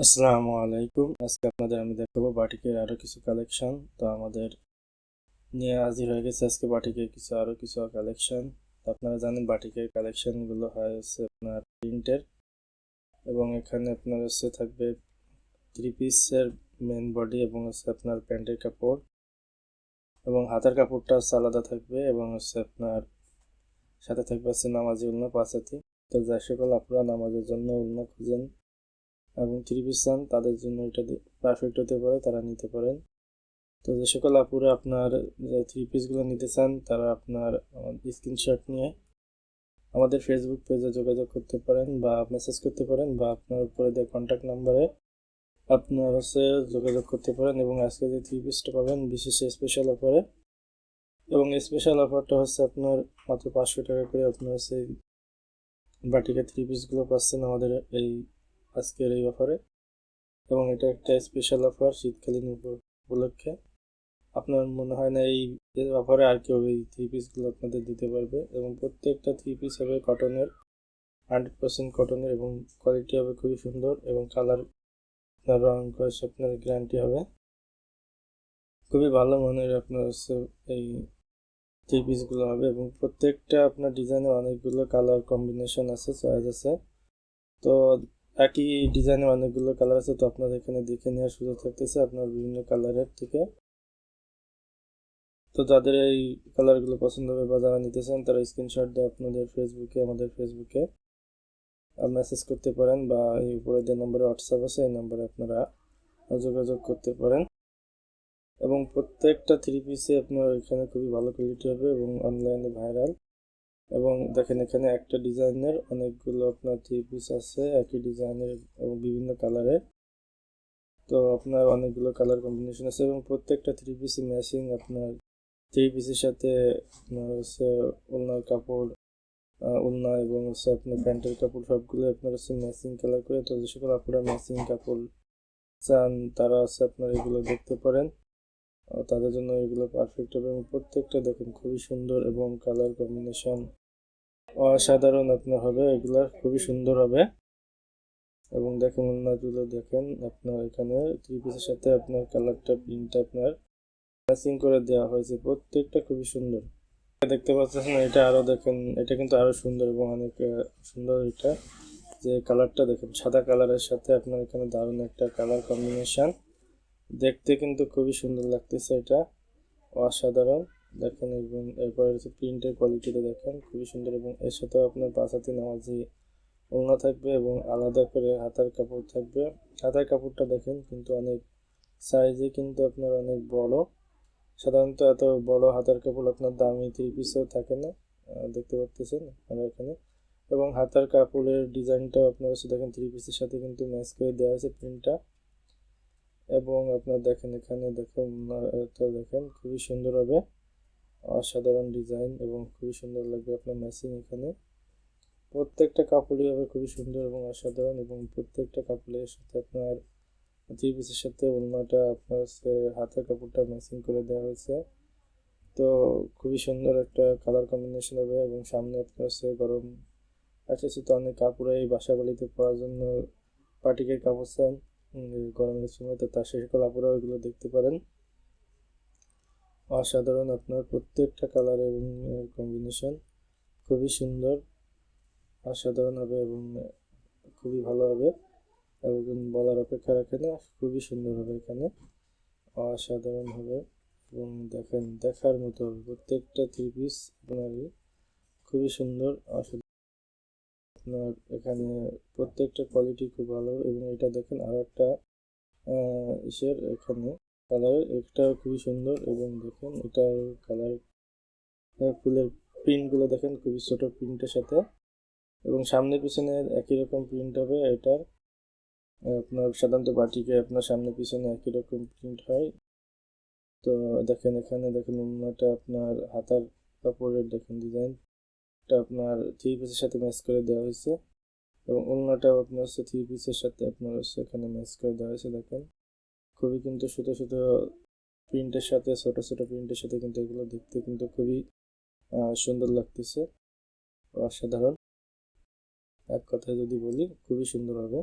আসসালামু আলাইকুম। আজকে আপনাদের আমি দেখাবো বাটিকের আরো কিছু কালেকশন। তো আমাদের নিয়ে হাজির হয়ে গেছে আজকে বাটিকের আরো কিছু কালেকশন। তো আপনারা জানেন বাটিকের কালেকশন গুলো হয় হচ্ছে আপনার প্রিন্টের, এবং এখানে আপনার হচ্ছে থাকবে থ্রি পিসের মেন বডি এবং হচ্ছে আপনার প্যান্টের কাপড় এবং হাতার কাপড়টা হচ্ছে আলাদা থাকবে, এবং হচ্ছে আপনার সাথে থাকবে হচ্ছে নামাজি উলনা পাঁচাতি। তো যে সকল আপনারা নামাজের জন্য উলনা খুঁজেন এবং থ্রি পিস চান তাদের জন্য এটা পারফেক্ট হতে পারে, তারা নিতে পারেন। তো যে সকল আপুরা আপনার যে থ্রি পিসগুলো নিতে চান তারা আপনার স্ক্রিনশট নিয়ে আমাদের ফেসবুক পেজে যোগাযোগ করতে পারেন বা মেসেজ করতে পারেন, বা আপনার উপরে দেওয়া কন্ট্যাক্ট নাম্বারে আপনার হচ্ছে যোগাযোগ করতে পারেন। এবং আজকে যে থ্রি পিসটা পাবেন বিশেষ স্পেশাল অফারে, এবং স্পেশাল অফারটা হচ্ছে আপনার মাত্র 500 টাকা করে আপনার হচ্ছে বাটিকা থ্রি পিসগুলো পাচ্ছেন আমাদের এই আজকের এই অফারে। এবং এটা একটা স্পেশাল অফার শীতকালীন উপলক্ষে। আপনার মনে হয় না এই অফারে আর কেউ এই থ্রি পিসগুলো আপনাদের দিতে পারবে? এবং প্রত্যেকটা থ্রি পিস হবে কটনের, 100% কটনের, এবং কোয়ালিটি হবে খুবই সুন্দর, এবং কালার আপনার রং কস আপনার গ্যারান্টি হবে। খুবই ভালো মানের আপনার হচ্ছে এই থ্রি পিসগুলো হবে, এবং প্রত্যেকটা আপনার ডিজাইনের অনেকগুলো কালার কম্বিনেশন আছে, চয়েস আছে। তো একই ডিজাইনের অনেকগুলো কালার আছে, তো আপনার এখানে দেখে নেওয়ার সুযোগ থাকতেছে আপনার বিভিন্ন কালারের থেকে। তো যাদের এই কালারগুলো পছন্দ হবে বা যারা নিতে চান তারা স্ক্রিনশট দিয়ে আপনাদের আমাদের ফেসবুকে মেসেজ করতে পারেন, বা এই উপরে যে নম্বরে হোয়াটসঅ্যাপ আছে এই নম্বরে আপনারা যোগাযোগ করতে পারেন। এবং প্রত্যেকটা থ্রি পিসে আপনার এখানে খুবই ভালো কোয়ালিটি হবে এবং অনলাইনে ভাইরাল। এবং দেখেন এখানে একটা ডিজাইনের অনেকগুলো আপনার থ্রি পিস আছে একই ডিজাইনের এবং বিভিন্ন কালারের। তো আপনার অনেকগুলো কালার কম্বিনেশন আছে, এবং প্রত্যেকটা থ্রি পিসে ম্যাচিং আপনার থ্রি পিসের সাথে আপনার হচ্ছে ওড়নার কাপড়, ওড়না এবং হচ্ছে আপনার প্যান্টের কাপড় সবগুলো আপনার হচ্ছে ম্যাচিং কালার করে। তো যে সকল আপনারা ম্যাচিং কাপড় চান তারা হচ্ছে আপনার এগুলো দেখতে পারেন, তাদের জন্য এগুলো পারফেক্ট হবে। এবং প্রত্যেকটা দেখেন খুবই সুন্দর এবং কালার কম্বিনেশন অসাধারণ আপনার হবে, এগুলা খুবই সুন্দর হবে। এবং দেখেন ওড়নাগুলো দেখেন আপনার এখানে থ্রি পিসের সাথে আপনার কালারটা প্রিন্টটা আপনার ম্যাচিং করে দেওয়া হয়েছে, প্রত্যেকটা খুবই সুন্দর দেখতে পাচ্ছেন। এটা আরো দেখেন, এটা কিন্তু আরো সুন্দর এবং অনেক সুন্দর। এটা যে কালারটা দেখেন সাদা কালারের সাথে আপনার এখানে দারুণ একটা কালার কম্বিনেশন, দেখতে কিন্তু খুবই সুন্দর লাগতেছে, এটা অসাধারণ। দেখেন এবং এরপরে হচ্ছে প্রিন্টের কোয়ালিটিটা দেখেন খুবই সুন্দর, এবং এর সাথেও আপনার পাঁচ হাতি নামাজি ওড়না থাকবে এবং আলাদা করে হাতার কাপড় থাকবে। হাতার কাপড়টা দেখেন কিন্তু অনেক সাইজে কিন্তু আপনার অনেক বড়। সাধারণত এত বড় হাতার কাপড় আপনার দামি থ্রি পিসেও থাকে না, দেখতে পাচ্ছেন আপনারা এখানে। এবং হাতার কাপড়ের ডিজাইনটাও আপনার হচ্ছে দেখেন থ্রি পিসের সাথে কিন্তু ম্যাচ করে দেওয়া হয়েছে প্রিন্টটা। এবং আপনার দেখেন এখানে দেখুন তো দেখেন খুবই সুন্দর হবে, অসাধারণ ডিজাইন এবং খুবই সুন্দর লাগবে আপনার ম্যাচিং এখানে। প্রত্যেকটা কাপড়ই হবে খুবই সুন্দর এবং অসাধারণ, এবং প্রত্যেকটা কাপড়ের সাথে আপনার থ্রি পিসের সাথে ওড়নাটা আপনার হচ্ছে হাতের কাপড়টা ম্যাচিং করে দেওয়া হয়েছে। তো খুবই সুন্দর একটা কালার কম্বিনেশন হবে। এবং সামনে আপনার হচ্ছে গরম আসছে, তো অনেক কাপড়ে এই বাসা বাড়িতে পরার জন্য পার্টিকের কাপড় চান গরমের সময়, তো তার সেই সকল কাপড়ও এগুলো দেখতে পারেন। অসাধারণ আপনার প্রত্যেকটা কালার এবং কম্বিনেশন খুবই সুন্দর, অসাধারণ হবে এবং খুবই ভালো হবে, এবং বলার অপেক্ষা রাখে না, খুবই সুন্দর হবে এখানে, অসাধারণ হবে। এবং দেখেন দেখার মতো হবে প্রত্যেকটা থ্রি পিস আপনারই খুবই সুন্দর আপনার এখানে প্রত্যেকটা কোয়ালিটি খুব ভালো। এবং এটা দেখেন আরো একটা ইসের এখানে কালার, এটা খুবই সুন্দর। এবং দেখেন এটা কালার ফুলের প্রিন্টগুলো দেখেন খুবই ছোট প্রিন্টের সাথে, এবং সামনে পিছনে একই রকম প্রিন্ট হবে এটার। আপনার সাধারণত বাটিকে আপনার সামনে পিছনে একই রকম প্রিন্ট হয়। তো দেখেন এখানে দেখেন ওড়নাটা আপনার হাতার কাপড়ের দেখেন ডিজাইনটা আপনার থ্রি পিসের সাথে ম্যাচ করে দেওয়া হয়েছে, এবং ওড়নাটাও আপনার হচ্ছে থ্রি পিসের সাথে আপনার হচ্ছে এখানে ম্যাচ করে দেওয়া হয়েছে। দেখেন খুবই কিন্তু ছোট ছোট প্রিন্টের সাথে ছোট ছোট প্রিন্টের সাথে কিন্তু এগুলো দেখতে কিন্তু খুবই সুন্দর লাগতেছে, অসাধারণ। এক কথায় যদি বলি খুবই সুন্দর হবে।